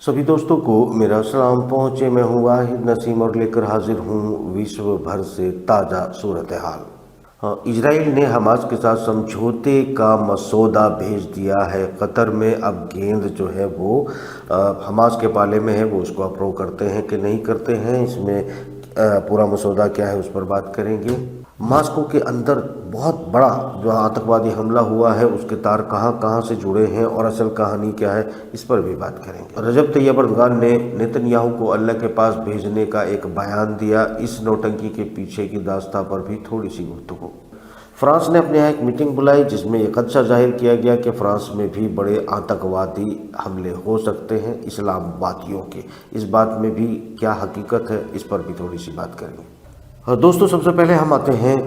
सभी दोस्तों को मेरा सलाम पहुँचे। मैं हूँ वाहिद नसीम और लेकर हाजिर हूँ विश्व भर से ताज़ा सूरत हाल। हाँ, इजराइल ने हमास के साथ समझौते का मसौदा भेज दिया है कतर में। अब गेंद जो है वो हमास के पाले में है, वो उसको अप्रूव करते हैं कि नहीं करते हैं। इसमें पूरा मसौदा क्या है उस पर बात करेंगे। मास्को के अंदर बहुत बड़ा जो आतंकवादी हमला हुआ है उसके तार कहां कहां से जुड़े हैं और असल कहानी क्या है, इस पर भी बात करेंगे। रजब तैयब अर्दगान ने नेतन्याहू को अल्लाह के पास भेजने का एक बयान दिया। इस नौटंकी के पीछे की दास्तां पर भी थोड़ी सी गुफ्तगू। फ्रांस ने अपने यहाँ एक मीटिंग बुलाई जिसमें एक खदशा जाहिर किया गया कि फ्रांस में भी बड़े आतंकवादी हमले हो सकते हैं इस्लामवादियों के। इस बात में भी क्या हकीकत है, इस पर भी थोड़ी सी बात करेंगे। दोस्तों, सबसे पहले हम आते हैं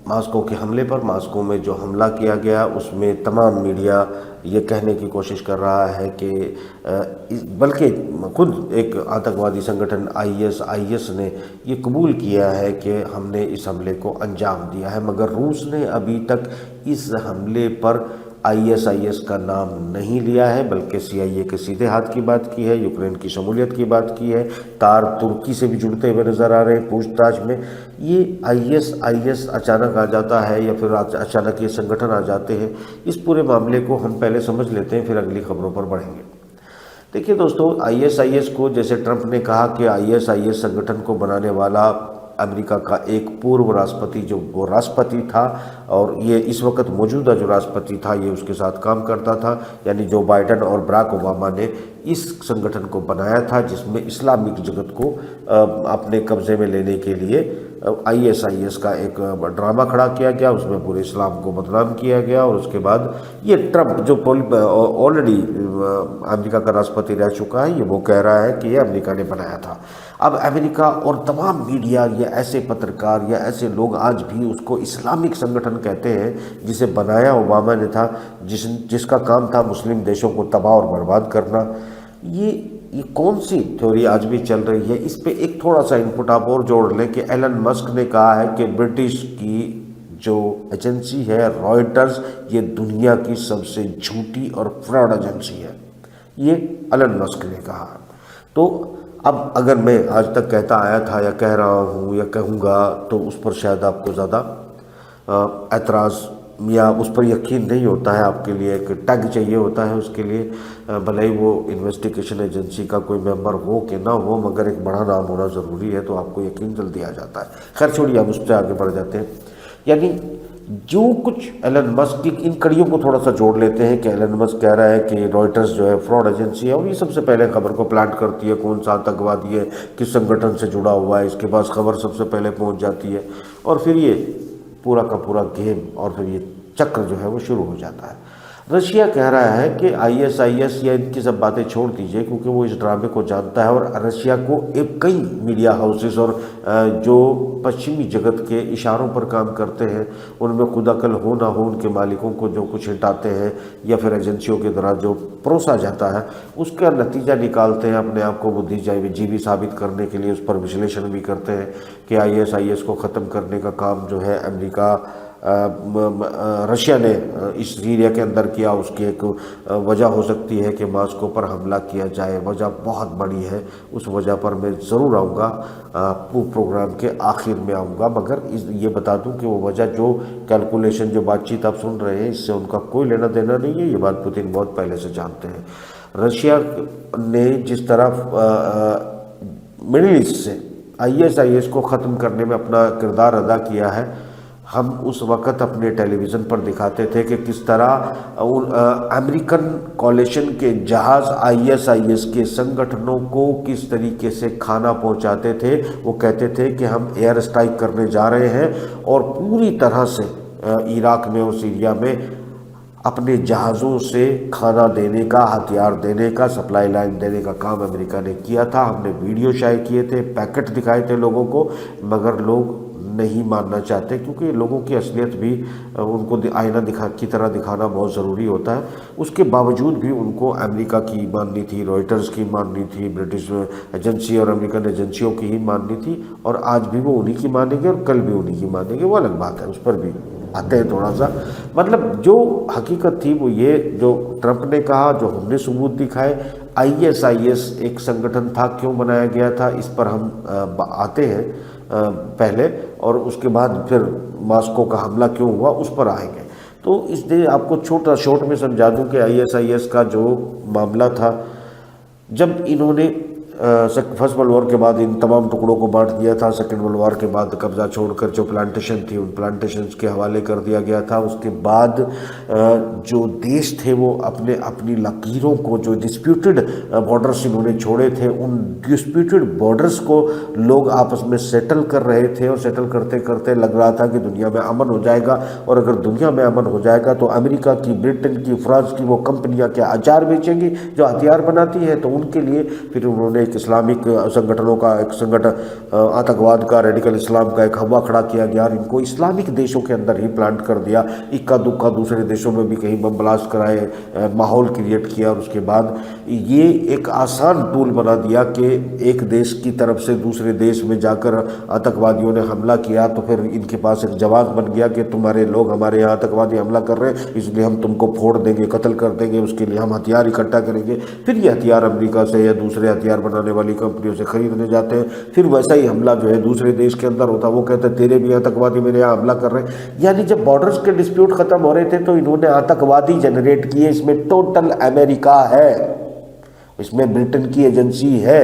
मास्को के हमले पर। मास्को में जो हमला किया गया उसमें तमाम मीडिया ये कहने की कोशिश कर रहा है कि बल्कि खुद एक आतंकवादी संगठन आईएस ने ये कबूल किया है कि हमने इस हमले को अंजाम दिया है, मगर रूस ने अभी तक इस हमले पर आईएस का नाम नहीं लिया है, बल्कि सीआईए के सीधे हाथ की बात की है, यूक्रेन की शमूलियत की बात की है, तार तुर्की से भी जुड़ते हुए नज़र आ रहे हैं पूछताछ में। ये आईएस अचानक आ जाता है या फिर अचानक ये संगठन आ जाते हैं, इस पूरे मामले को हम पहले समझ लेते हैं, फिर अगली खबरों पर बढ़ेंगे। देखिए दोस्तों, आईएस को जैसे ट्रंप ने कहा कि आईएस संगठन को बनाने वाला अमेरिका का एक पूर्व राष्ट्रपति जो वो राष्ट्रपति था और ये इस वक्त मौजूदा जो राष्ट्रपति था ये उसके साथ काम करता था, यानी जो बाइडेन और बराक ओबामा ने इस संगठन को बनाया था जिसमें इस्लामिक जगत को अपने कब्जे में लेने के लिए आईएस का एक ड्रामा खड़ा किया गया, उसमें पूरे इस्लाम को बदनाम किया गया। और उसके बाद ये ट्रंप जो ऑलरेडी अमेरिका का राष्ट्रपति रह चुका है, ये वो कह रहा है कि ये अमेरिका ने बनाया था। अब अमेरिका और तमाम मीडिया या ऐसे पत्रकार या ऐसे लोग आज भी उसको इस्लामिक संगठन कहते हैं जिसे बनाया ओबामा ने था, जिसका काम था मुस्लिम देशों को तबाह और बर्बाद करना। ये कौन सी थ्योरी आज भी चल रही है? इस पे एक थोड़ा सा इनपुट आप और जोड़ लें कि एलन मस्क ने कहा है कि ब्रिटिश की जो एजेंसी है रॉयटर्स, ये दुनिया की सबसे झूठी और फ्रॉड एजेंसी है, ये एलन मस्क ने कहा। तो अब अगर मैं आज तक कहता आया था या कह रहा हूँ या कहूँगा तो उस पर शायद आपको ज़्यादा एतराज़ या उस पर यकीन नहीं होता है। आपके लिए एक टैग चाहिए होता है उसके लिए, भले ही वो इन्वेस्टिगेशन एजेंसी का कोई मेंबर हो कि ना हो, मगर एक बड़ा नाम होना ज़रूरी है तो आपको यकीन जल्दी आ जाता है। खैर छोड़िए, अब उससे आगे बढ़ जाते हैं। यानी जो कुछ एलन मस्क की इन कड़ियों को थोड़ा सा जोड़ लेते हैं कि एलन मस्क कह रहा है कि रॉयटर्स जो है फ्रॉड एजेंसी है और ये सबसे पहले खबर को प्लांट करती है, कौन सा आतंकवादी है, किस संगठन से जुड़ा हुआ है, इसके पास खबर सबसे पहले पहुंच जाती है और फिर ये पूरा का पूरा गेम और फिर ये चक्र जो है वो शुरू हो जाता है। रशिया कह रहा है कि आईएस या इनकी सब बातें छोड़ दीजिए क्योंकि वो इस ड्रामे को जानता है और रशिया को एक कई मीडिया हाउसेस और जो पश्चिमी जगत के इशारों पर काम करते हैं उनमें खुद अकल हो ना हो, उनके मालिकों को जो कुछ हिटाते हैं या फिर एजेंसियों के द्वारा जो परोसा जाता है उसका नतीजा निकालते हैं, अपने आप को बुद्धिजीवी साबित करने के लिए उस पर विश्लेषण भी करते हैं कि आईएस को ख़त्म करने का काम जो है अमेरिका रशिया ने इस सीरिया के अंदर किया, उसकी एक वजह हो सकती है कि मास्को पर हमला किया जाए। वजह बहुत बड़ी है, उस वजह पर मैं ज़रूर आऊँगा, प्रोग्राम के आखिर में आऊँगा, मगर ये बता दूं कि वो वजह जो कैलकुलेशन जो बातचीत आप सुन रहे हैं इससे उनका कोई लेना देना नहीं है। ये बात पुतिन बहुत पहले से जानते हैं। रशिया ने जिस तरह मिडिल ईस्ट से आईएस को ख़त्म करने में अपना किरदार अदा किया है, हम उस वक़्त अपने टेलीविज़न पर दिखाते थे कि किस तरह अमेरिकन कॉलिशन के जहाज़ आईएस के संगठनों को किस तरीके से खाना पहुंचाते थे। वो कहते थे कि हम एयर स्ट्राइक करने जा रहे हैं और पूरी तरह से इराक में और सीरिया में अपने जहाज़ों से खाना देने का, हथियार देने का, सप्लाई लाइन देने का काम अमेरिका ने किया था। हमने वीडियो शाये किए थे, पैकेट दिखाए थे लोगों को, मगर लोग नहीं मानना चाहते क्योंकि लोगों की असलियत भी उनको आईना की तरह दिखाना बहुत ज़रूरी होता है। उसके बावजूद भी उनको अमेरिका की माननी थी, रॉयटर्स की माननी थी, ब्रिटिश एजेंसी और अमेरिकन एजेंसियों की ही माननी थी और आज भी वो उन्हीं की मानेंगे और कल भी उन्हीं की मानेंगे। वो अलग बात है, उस पर भी आते हैं थोड़ा सा। मतलब जो हकीकत थी वो ये, जो ट्रंप ने कहा, जो हमने सबूत दिखाए, ISIS एक संगठन था, क्यों बनाया गया था इस पर हम आते हैं पहले, और उसके बाद फिर मॉस्को का हमला क्यों हुआ उस पर आएंगे। तो इसलिए आपको छोटा शॉर्ट में समझा दूं कि ISIS का जो मामला था, जब इन्होंने फर्स्ट वर्ल्ड वॉर के बाद इन तमाम टुकड़ों को बांट दिया था, सेकेंड वर्ल्ड वॉर के बाद कब्जा छोड़कर जो प्लांटेशन थी उन प्लांटेशंस के हवाले कर दिया गया था। उसके बाद जो देश थे वो अपनी लकीरों को, जो डिस्प्यूटेड बॉर्डर्स इन्होंने छोड़े थे, उन डिस्प्यूटेड बॉर्डर्स को लोग आपस में सेटल कर रहे थे, और सेटल करते करते लग रहा था कि दुनिया में अमन हो जाएगा, और अगर दुनिया में अमन हो जाएगा तो अमेरिका की, ब्रिटेन की, फ्रांस की वो कंपनियां क्या अचार बेचेंगी जो हथियार बनाती है। तो उनके लिए फिर उन्होंने एक इस्लामिक संगठनों का एक संगठन, आतंकवाद का, रेडिकल इस्लाम का एक हवा खड़ा किया गया, और इनको इस्लामिक देशों के अंदर ही प्लांट कर दिया। इक्का दुक्का दूसरे देशों में भी कहीं बम ब्लास्ट कराए, माहौल क्रिएट किया, और उसके बाद ये एक आसान टूल बना दिया कि एक देश की तरफ से दूसरे देश में जाकर आतंकवादियों ने हमला किया तो फिर इनके पास एक जवाब बन गया कि तुम्हारे लोग हमारे यहाँ आतंकवादी हमला कर रहे हैं, इसलिए हम तुमको फोड़ देंगे, कत्ल कर देंगे, उसके लिए हम हथियार इकट्ठा करेंगे। फिर ये हथियार अमेरिका से या दूसरे हथियार बनाने वाली कंपनियों से खरीदने जाते हैं। फिर वैसा ही हमला जो है दूसरे देश के अंदर होता है, वो कहते हैं तेरे भी आतंकवादी मेरे यहाँ हमला कर रहे हैं। यानी जब बॉर्डर्स के डिस्प्यूट खत्म हो रहे थे तो इन्होंने आतंकवादी जनरेट किए। इसमें टोटल अमेरिका है, इसमें ब्रिटेन की एजेंसी है,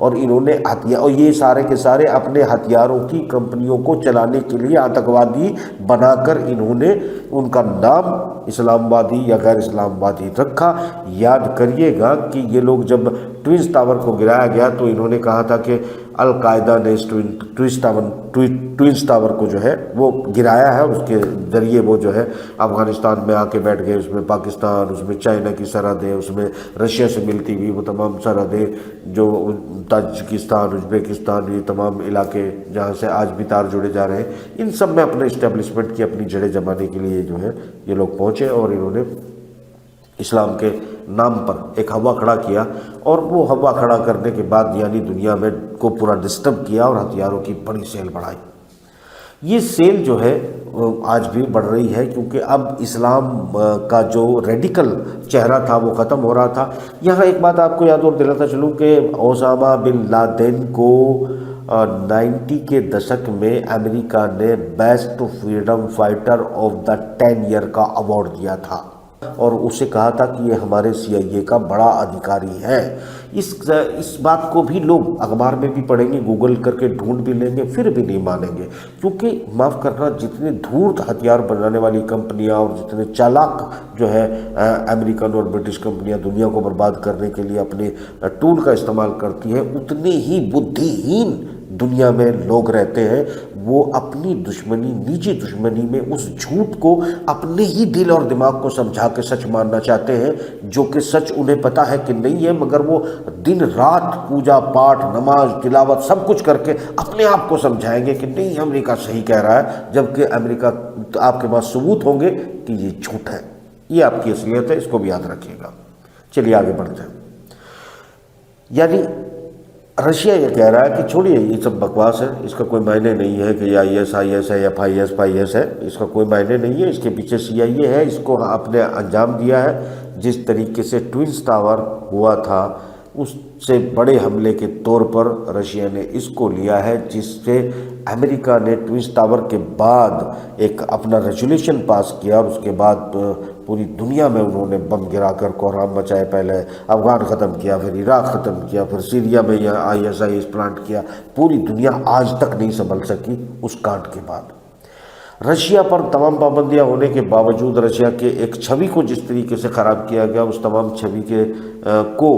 और इन्होंने हथियार, और ये सारे के सारे अपने हथियारों की कंपनियों को चलाने के लिए आतंकवादी बनाकर इन्होंने उनका नाम इस्लामवादी या गैर इस्लामवादी रखा। याद करिएगा कि ये लोग जब ट्विंस टावर को गिराया गया तो इन्होंने कहा था कि अलकायदा ने इस ट्विंस टावर को जो है वो गिराया है, उसके ज़रिए वो जो है अफ़गानिस्तान में आके बैठ गए। उसमें पाकिस्तान, उसमें चाइना की सरहदें, उसमें रशिया से मिलती हुई वो तमाम सरहदें, जो ताजिकिस्तान, उज़्बेकिस्तान, ये तमाम इलाके जहाँ से आज भी तार जुड़े जा रहे हैं, इन सब में अपने इस्टेब्लिशमेंट की अपनी जड़ें जमाने के लिए जो है ये लोग पहुँचे, और इन्होंने इस्लाम के नाम पर एक हवा खड़ा किया। और वो हवा खड़ा करने के बाद यानी दुनिया में को पूरा डिस्टर्ब किया और हथियारों की बड़ी सेल बढ़ाई। ये सेल जो है आज भी बढ़ रही है, क्योंकि अब इस्लाम का जो रेडिकल चेहरा था वो ख़त्म हो रहा था। यहाँ एक बात आपको याद और दिलाता चलूँ कि ओसामा बिन लादेन को 90 के दशक में अमेरिका ने best freedom fighter of the 10 year का अवार्ड दिया था, और उसे कहा था कि ये हमारे CIA का बड़ा अधिकारी है। इस बात को भी लोग अखबार में भी पढ़ेंगे, गूगल करके ढूंढ भी लेंगे, फिर भी नहीं मानेंगे, क्योंकि माफ़ करना, जितने धूर्त हथियार बनाने वाली कंपनियां और जितने चालाक जो है अमेरिकन और ब्रिटिश कंपनियां दुनिया को बर्बाद करने के लिए अपने टूल का इस्तेमाल करती हैं, उतने ही बुद्धिहीन दुनिया में लोग रहते हैं। वो अपनी दुश्मनी, निजी दुश्मनी में उस झूठ को अपने ही दिल और दिमाग को समझा के सच मानना चाहते हैं, जो कि सच उन्हें पता है कि नहीं है, मगर वो दिन रात पूजा पाठ, नमाज, तिलावत सब कुछ करके अपने आप को समझाएंगे कि नहीं अमेरिका सही कह रहा है, जबकि अमेरिका आपके पास सबूत होंगे कि ये झूठ है। ये आपकी असलियत है, इसको भी याद रखिएगा। चलिए आगे बढ़ते हैं। यानी रशिया ये कह रहा है कि छोड़िए ये सब बकवास है, इसका कोई मायने नहीं है कि ये ISIS है या FIS है, इसका कोई मायने नहीं है, इसके पीछे CIA है, इसको आपने अंजाम दिया है। जिस तरीके से ट्विंस टावर हुआ था उससे बड़े हमले के तौर पर रशिया ने इसको लिया है, जिससे अमेरिका ने ट्विंस टावर के बाद एक अपना रेजोल्यूशन पास किया, और उसके बाद पूरी दुनिया में उन्होंने बम गिराकर कोहराम मचाए। पहले अफगान ख़त्म किया, फिर इराक ख़त्म किया, फिर सीरिया में यह ISIS प्लांट किया। पूरी दुनिया आज तक नहीं संभल सकी उस कांड के बाद। रशिया पर तमाम पाबंदियां होने के बावजूद रशिया के एक छवि को जिस तरीके से ख़राब किया गया, उस तमाम छवि के को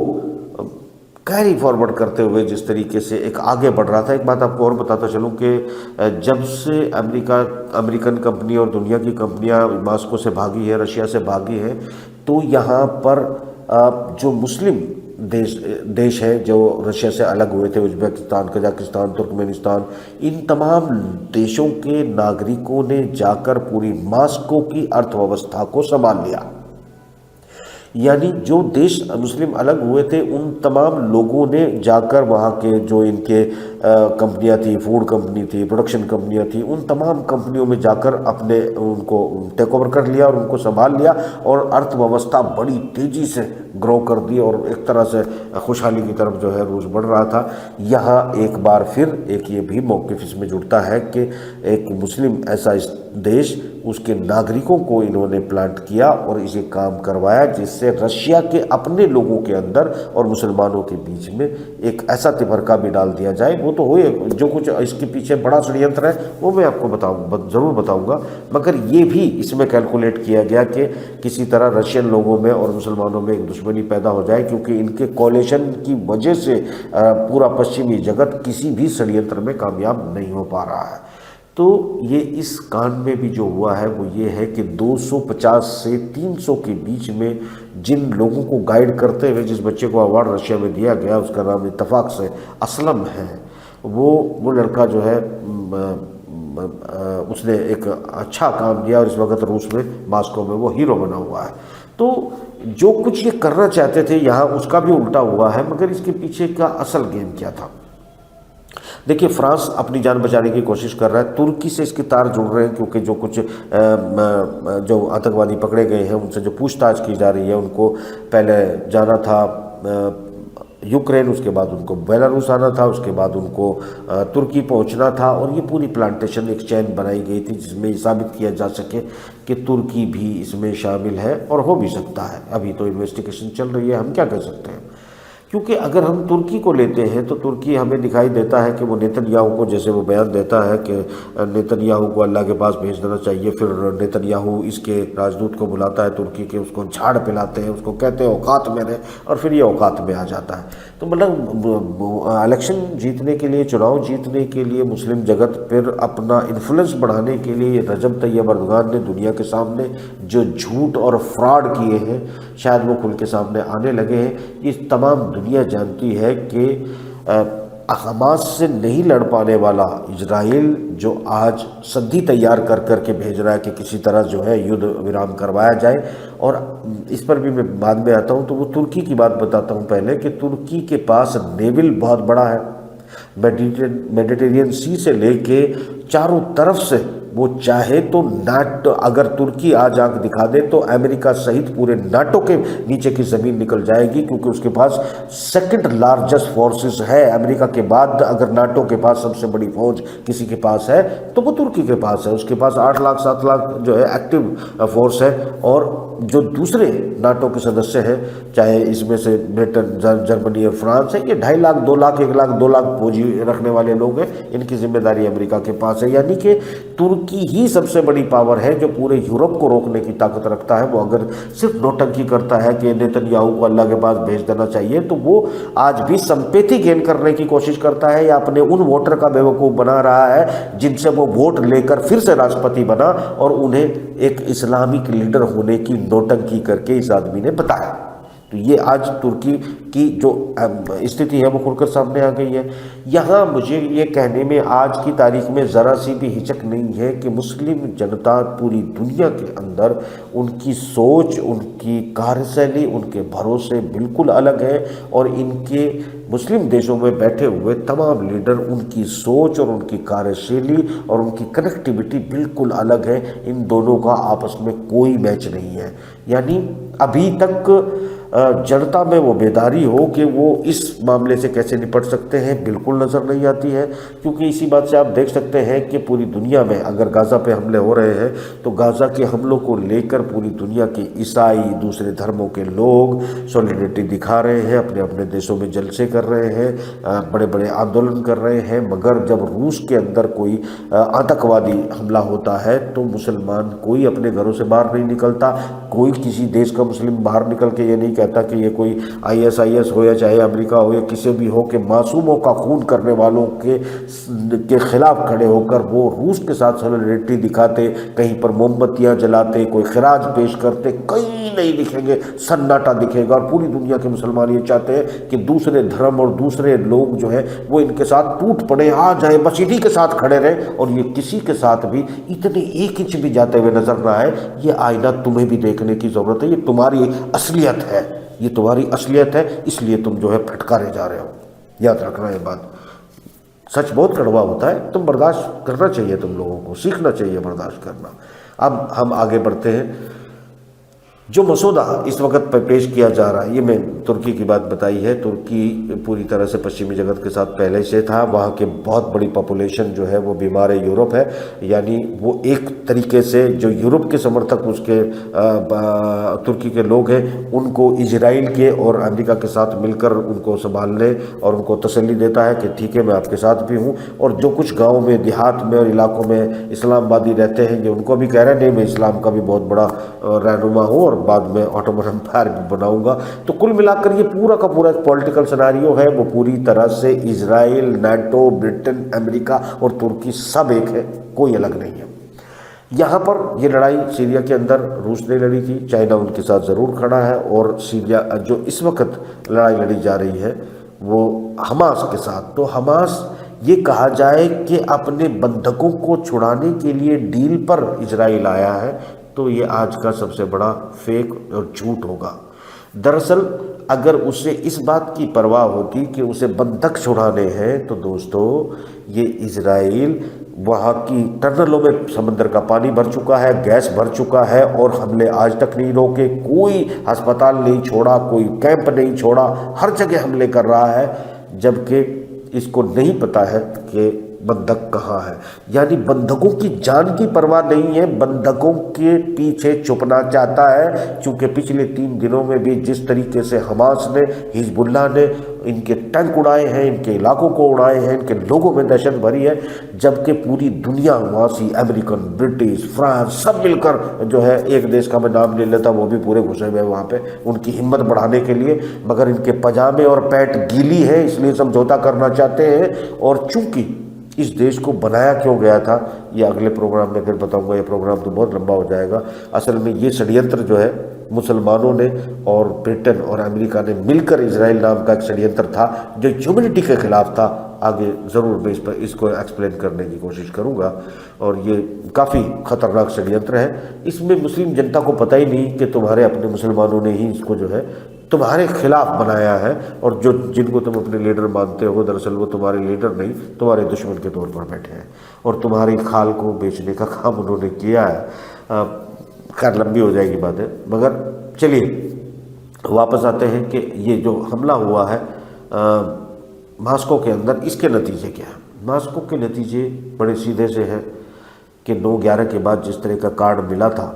कैरी फॉरवर्ड करते हुए जिस तरीके से एक आगे बढ़ रहा था। एक बात आपको और बताता चलूं कि जब से अमेरिकन कंपनी और दुनिया की कंपनियां मॉस्को से भागी है, रशिया से भागी है, तो यहाँ पर जो मुस्लिम देश है जो रशिया से अलग हुए थे, उज़्बेकिस्तान, कजाकिस्तान, तुर्कमेनिस्तान, इन तमाम देशों के नागरिकों ने जाकर पूरी मॉस्को की अर्थव्यवस्था को संभाल लिया। यानी जो देश मुस्लिम अलग हुए थे उन तमाम लोगों ने जाकर वहाँ के जो इनके कंपनियां थी, फूड कंपनी थी, प्रोडक्शन कंपनियां थी, उन तमाम कंपनियों में जाकर अपने उनको टेक ओवर कर लिया और उनको संभाल लिया और अर्थव्यवस्था बड़ी तेज़ी से ग्रो कर दी और एक तरह से खुशहाली की तरफ जो है रूस बढ़ रहा था। यहाँ एक बार फिर एक ये भी मौक़िफ़ इसमें जुड़ता है कि एक मुस्लिम ऐसा देश, उसके नागरिकों को इन्होंने प्लांट किया और इसे काम करवाया जिससे रशिया के अपने लोगों के अंदर और मुसलमानों के बीच में एक ऐसा तिफरका भी डाल दिया जाए। वो तो हुए, जो कुछ इसके पीछे बड़ा षड्यंत्र है वो मैं आपको ज़रूर बताऊंगा, मगर ये भी इसमें कैलकुलेट किया गया कि किसी तरह रशियन लोगों में और मुसलमानों में एक दुश्मनी पैदा हो जाए, क्योंकि इनके कोलिशन की वजह से पूरा पश्चिमी जगत किसी भी षड्यंत्र में कामयाब नहीं हो पा रहा है। तो ये इस कांड में भी जो हुआ है वो ये है कि 250 से 300 के बीच में जिन लोगों को गाइड करते हुए जिस बच्चे को अवार्ड रशिया में दिया गया, उसका नाम इत्तफाक से असलम है, वो लड़का जो है उसने एक अच्छा काम किया और इस वक्त रूस में मास्को में वो हीरो बना हुआ है। तो जो कुछ ये करना चाहते थे यहाँ उसका भी उल्टा हुआ है, मगर इसके पीछे का असल गेम क्या था? देखिए, फ्रांस अपनी जान बचाने की कोशिश कर रहा है, तुर्की से इसके तार जुड़ रहे हैं, क्योंकि जो कुछ जो आतंकवादी पकड़े गए हैं उनसे जो पूछताछ की जा रही है, उनको पहले जाना था यूक्रेन, उसके बाद उनको बेलारूस आना था, उसके बाद उनको तुर्की पहुंचना था, और ये पूरी प्लांटेशन एक चैन बनाई गई थी जिसमें ये साबित किया जा सके कि तुर्की भी इसमें शामिल है और हो भी सकता है। अभी तो इन्वेस्टिगेशन चल रही है, हम क्या कह सकते हैं, क्योंकि अगर हम तुर्की को लेते हैं तो तुर्की हमें दिखाई देता है कि वो नेतन्याहू को, जैसे वो बयान देता है कि नेतन्याहू को अल्लाह के पास भेज देना चाहिए, फिर नेतन्याहू इसके राजदूत को बुलाता है तुर्की के, उसको झाड़ पिलाते हैं, उसको कहते हैं औकात में रहे, और फिर ये औकात में आ जाता है। तो मतलब इलेक्शन जीतने के लिए, चुनाव जीतने के लिए मुस्लिम जगत फिर अपना इन्फ्लुएंस बढ़ाने के लिए रजब तैयब एर्दोगान ने दुनिया के सामने जो झूठ और फ्रॉड किए हैं, शायद वो खुल के सामने आने लगे हैं। ये तमाम दुनिया जानती है कि हमास से नहीं लड़ पाने वाला इजराइल जो आज संधि तैयार कर करके भेज रहा है कि किसी तरह जो है युद्ध विराम करवाया जाए, और इस पर भी मैं बाद में आता हूँ। तो वो तुर्की की बात बताता हूँ पहले कि तुर्की के पास नेविल बहुत बड़ा है, मेडिटेरियन सी से लेके चारों तरफ से वो चाहे तो नाटो, अगर तुर्की आज आंख दिखा दे तो अमेरिका सहित पूरे नाटो के नीचे की ज़मीन निकल जाएगी, क्योंकि उसके पास सेकंड लार्जेस्ट फोर्सेस है अमेरिका के बाद। अगर नाटो के पास सबसे बड़ी फौज किसी के पास है तो वो तुर्की के पास है। उसके पास 8 लाख 7 लाख जो है एक्टिव फोर्स है, और जो दूसरे नाटो के सदस्य हैं, चाहे इसमें से ब्रिटेन, जर्मनी और फ्रांस है, ये 2.5 लाख 2 लाख 1 लाख 2 लाख फौजी रखने वाले लोग हैं, इनकी जिम्मेदारी अमेरिका के पास है। यानी कि तुर्की ही सबसे बड़ी पावर है जो पूरे यूरोप को रोकने की ताकत रखता है। वो अगर सिर्फ नौटंकी करता है कि नेतन्याहू को अल्लाह के पास भेज देना चाहिए, तो वो आज भी संपत्ति गेन करने की कोशिश करता है, या अपने उन वोटर का बेवकूफ़ बना रहा है जिनसे वो वोट लेकर फिर से राष्ट्रपति बना, और उन्हें एक इस्लामिक लीडर होने की नौटंकी करके इस आदमी ने बताया। तो ये आज तुर्की की जो स्थिति है वो खुलकर सामने आ गई है। यहाँ मुझे ये कहने में आज की तारीख में ज़रा सी भी हिचक नहीं है कि मुस्लिम जनता पूरी दुनिया के अंदर उनकी सोच, उनकी कार्यशैली, उनके भरोसे बिल्कुल अलग है, और इनके मुस्लिम देशों में बैठे हुए तमाम लीडर, उनकी सोच और उनकी कार्यशैली और उनकी कनेक्टिविटी बिल्कुल अलग है। इन दोनों का आपस में कोई मैच नहीं है। यानी अभी तक जनता में वो बेदारी हो कि वो इस मामले से कैसे निपट सकते हैं, बिल्कुल नज़र नहीं आती है। क्योंकि इसी बात से आप देख सकते हैं कि पूरी दुनिया में अगर गाज़ा पे हमले हो रहे हैं तो गाज़ा के हमलों को लेकर पूरी दुनिया के ईसाई, दूसरे धर्मों के लोग सॉलिडरिटी दिखा रहे हैं, अपने अपने देशों में जलसे कर रहे हैं, बड़े बड़े आंदोलन कर रहे हैं। मगर जब रूस के अंदर कोई आतंकवादी हमला होता है तो मुसलमान कोई अपने घरों से बाहर नहीं निकलता, कोई किसी देश का मुस्लिम बाहर निकल के ये नहीं कहता कि ये कोई ISIS हो या चाहे अमेरिका हो या किसी भी हो, कि मासूमों का खून करने वालों के खिलाफ खड़े होकर वो रूस के साथ सॉलिडरिटी दिखाते, कहीं पर मोमबत्तियां जलाते, कोई खिराज पेश करते, कहीं नहीं दिखेंगे, सन्नाटा दिखेगा। और पूरी दुनिया के मुसलमान ये चाहते हैं कि दूसरे धर्म और दूसरे लोग जो है वो इनके साथ टूट पड़े, आ जाए, बस इन्हीं के साथ खड़े रहे, और ये किसी के साथ भी इतने 1 इंच भी जाते हुए नजर ना आए। ये आईना तुम्हें भी देखने की जरूरत है, ये तुम्हारी असलियत है, ये तुम्हारी असलियत है, इसलिए तुम जो है फटकारे जा रहे हो। याद रखना ये बात। सच बहुत कड़वा होता है, तुम बर्दाश्त करना चाहिए, तुम लोगों को सीखना चाहिए बर्दाश्त करना। अब हम आगे बढ़ते हैं। जो मसौदा इस वक्त पर पेश किया जा रहा है, ये मैं तुर्की की बात बताई है। तुर्की पूरी तरह से पश्चिमी जगत के साथ पहले से था। वहाँ के बहुत बड़ी पॉपुलेशन जो है वो बीमार यूरोप है, यानी वो एक तरीके से जो यूरोप के समर्थक उसके तुर्की के लोग हैं, उनको इजराइल के और अमेरिका के साथ मिलकर उनको संभालने और उनको तसल्ली देता है कि ठीक है मैं आपके साथ भी हूँ। और जो कुछ गाँव में, देहात में और इलाकों में इस्लामवादी रहते हैं, ये उनको भी कह रहे हैं नहीं मैं इस्लाम का भी बहुत बड़ा रहनुमा हूँ और बाद में ऑटोमन एम्पायर भी बनाऊंगा। तो कुल मिलाकर ये पूरा का पूरा एक पॉलिटिकल सिनेरियो है, वो पूरी तरह से इजराइल, नाटो, ब्रिटेन, अमेरिका और तुर्की सब एक है, कोई अलग नहीं है। यहाँ पर ये लड़ाई सीरिया के अंदर रूस ने लड़ी थी, चाइना उनके साथ ज़रूर खड़ा है, और सीरिया जो इस वक्त लड़ाई लड़ी जा रही है वो हमास के साथ। तो हमास ये कहा जाए कि अपने बंधकों को छुड़ाने के लिए डील पर इजराइल आया है, तो ये आज का सबसे बड़ा फेक और झूठ होगा। दरअसल अगर उसे इस बात की परवाह होती कि उसे बंधक छुड़ाने हैं, तो दोस्तों ये इजराइल वहाँ की टनलों में समंदर का पानी भर चुका है, गैस भर चुका है, और हमले आज तक नहीं रोके, कोई अस्पताल नहीं छोड़ा, कोई कैंप नहीं छोड़ा, हर जगह हमले कर रहा है। जबकि इसको नहीं पता है कि बंधक कहाँ है, यानी बंधकों की जान की परवाह नहीं है, बंधकों के पीछे छुपना चाहता है। क्योंकि पिछले 3 दिनों में भी जिस तरीके से हमास ने, हिजबुल्लाह ने इनके टैंक उड़ाए हैं, इनके इलाकों को उड़ाए हैं, इनके लोगों में दहशत भरी है, जबकि पूरी दुनिया वासी, अमेरिकन, ब्रिटिश, फ्रांस सब मिलकर जो है, एक देश का मैं नाम ले लेता वो भी पूरे घुसे हुए वहाँ पे उनकी हिम्मत बढ़ाने के लिए, मगर इनके पजामे और पैंट गीली है इसलिए समझौता करना चाहते हैं। और चूंकि इस देश को बनाया क्यों गया था ये अगले प्रोग्राम में फिर बताऊंगा, ये प्रोग्राम तो बहुत लंबा हो जाएगा। असल में ये षड्यंत्र जो है मुसलमानों ने और ब्रिटेन और अमेरिका ने मिलकर, इजराइल नाम का एक षड्यंत्र था जो ह्यूमैनिटी के खिलाफ था। आगे ज़रूर मैं इस पर इसको एक्सप्लेन करने की कोशिश करूंगा, और ये काफ़ी ख़तरनाक षड्यंत्र है। इसमें मुस्लिम जनता को पता ही नहीं कि तुम्हारे अपने मुसलमानों ने ही इसको जो है तुम्हारे खिलाफ बनाया है, और जो जिनको तुम अपने लीडर मानते हो दरअसल वो तुम्हारे लीडर नहीं, तुम्हारे दुश्मन के तौर पर बैठे हैं, और तुम्हारी खाल को बेचने का काम उन्होंने किया है। खैर लंबी हो जाएगी बातें, मगर चलिए वापस आते हैं कि ये जो हमला हुआ है मास्को के अंदर, इसके नतीजे क्या हैं। मास्को के नतीजे बड़े सीधे से हैं कि 9/11 के बाद जिस तरह का कार्ड मिला था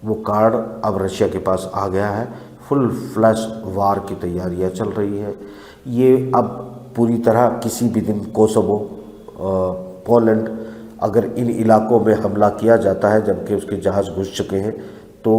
वो कार्ड अब रशिया के पास आ गया है। फुल फ्लैश वार की तैयारियां चल रही है। ये अब पूरी तरह किसी भी दिन कोसोवो, पोलैंड, अगर इन इलाकों में हमला किया जाता है जबकि उसके जहाज़ घुस चुके हैं तो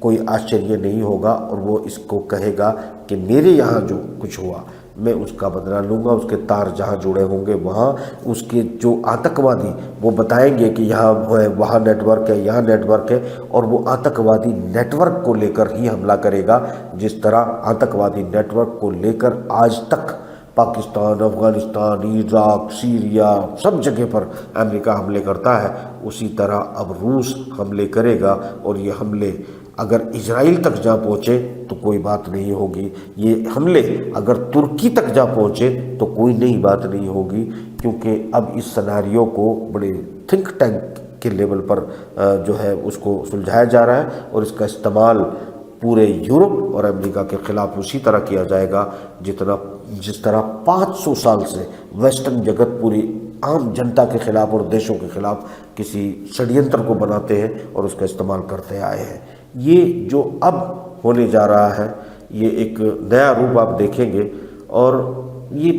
कोई आश्चर्य नहीं होगा, और वो इसको कहेगा कि मेरे यहाँ जो कुछ हुआ मैं उसका बदला लूँगा। उसके तार जहाँ जुड़े होंगे वहाँ उसके जो आतंकवादी वो बताएंगे कि यहाँ है, वहाँ नेटवर्क है, यहाँ नेटवर्क है, और वो आतंकवादी नेटवर्क को लेकर ही हमला करेगा। जिस तरह आतंकवादी नेटवर्क को लेकर आज तक पाकिस्तान, अफगानिस्तान, इराक, सीरिया सब जगह पर अमेरिका हमले करता है, उसी तरह अब रूस हमले करेगा। और ये हमले अगर इजराइल तक जा पहुँचे तो कोई बात नहीं होगी, ये हमले अगर तुर्की तक जा पहुँचे तो कोई नई बात नहीं होगी, क्योंकि अब इस सिनेरियो को बड़े थिंक टैंक के लेवल पर जो है उसको सुलझाया जा रहा है, और इसका इस्तेमाल पूरे यूरोप और अमेरिका के खिलाफ उसी तरह किया जाएगा जिस तरह 500 साल से वेस्टर्न जगत पूरी आम जनता के खिलाफ और देशों के खिलाफ किसी षड्यंत्र को बनाते हैं और उसका इस्तेमाल करते आए हैं। ये जो अब होने जा रहा है ये एक नया रूप आप देखेंगे, और ये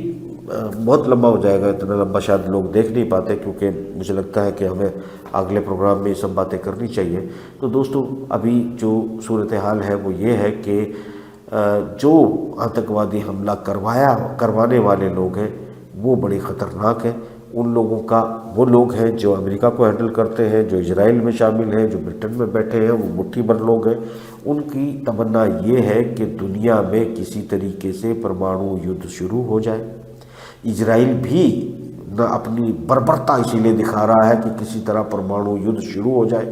बहुत लंबा हो जाएगा। इतना लंबा शायद लोग देख नहीं पाते, क्योंकि मुझे लगता है कि हमें अगले प्रोग्राम में ये सब बातें करनी चाहिए। तो दोस्तों अभी जो सूरत हाल है वो ये है कि जो आतंकवादी हमला करवाने वाले लोग हैं वो बड़े ख़तरनाक हैं। उन लोगों का वो लोग हैं जो अमेरिका को हैंडल करते हैं, जो इजराइल में शामिल हैं, जो ब्रिटेन में बैठे हैं, वो मुट्ठी भर लोग हैं। उनकी तमन्ना ये है कि दुनिया में किसी तरीके से परमाणु युद्ध शुरू हो जाए। इजराइल भी अपनी बर्बरता इसीलिए दिखा रहा है कि किसी तरह परमाणु युद्ध शुरू हो जाए,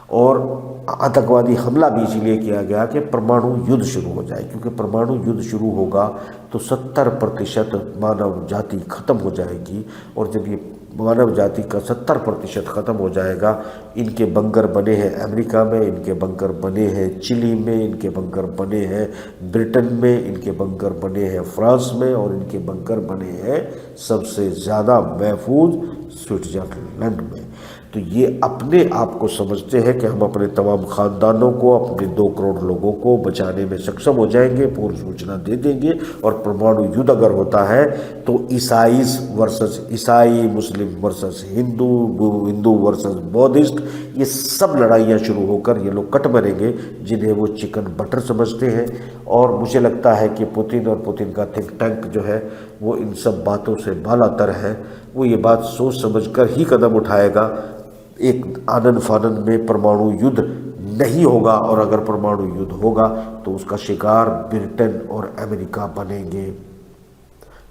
और आतंकवादी हमला भी इसीलिए किया गया कि परमाणु युद्ध शुरू हो जाए, क्योंकि परमाणु युद्ध शुरू होगा तो 70% मानव जाति खत्म हो जाएगी। और जब ये मानव जाति का 70% खत्म हो जाएगा, इनके बंकर बने हैं अमेरिका में, इनके बंकर बने हैं चिली में, इनके बंकर बने हैं ब्रिटेन में, इनके बंकर बने हैं फ्रांस में, और इनके बंकर बने हैं सबसे ज़्यादा महफूज स्विट्ज़रलैंड में। तो ये अपने आप को समझते हैं कि हम अपने तमाम ख़ानदानों को, अपने 2 करोड़ लोगों को बचाने में सक्षम हो जाएंगे, पूर्व सूचना दे देंगे। और परमाणु युद्ध अगर होता है तो ईसाई, मुस्लिम versus Hindu, Hindu versus Buddhist, ये सब लड़ाइयाँ शुरू होकर ये लोग कट मरेंगे, जिन्हें वो चिकन बटर समझते हैं। और मुझे लगता है कि पुतिन और पुतिन का थिंक टैंक जो है वो इन सब बातों से बालातर है। वो ये बात सोच समझकर ही कदम उठाएगा। एक आनन फानन में परमाणु युद्ध नहीं होगा, और अगर परमाणु युद्ध होगा तो उसका शिकार ब्रिटेन और अमेरिका बनेंगे।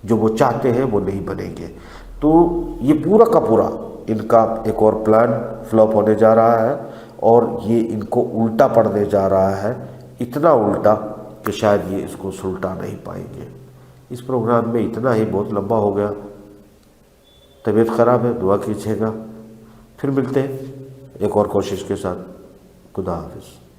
जो वो चाहते हैं वो नहीं बनेंगे। तो ये पूरा का पूरा इनका एक और प्लान फ्लॉप होने जा रहा है, और ये इनको उल्टा पड़ने जा रहा है, इतना उल्टा कि शायद ये इसको सुलटा नहीं पाएंगे। इस प्रोग्राम में इतना ही, बहुत लंबा हो गया। तबीयत ख़राब है, दुआ कीजिएगा। फिर मिलते हैं एक और कोशिश के साथ। खुदा हाफिज़।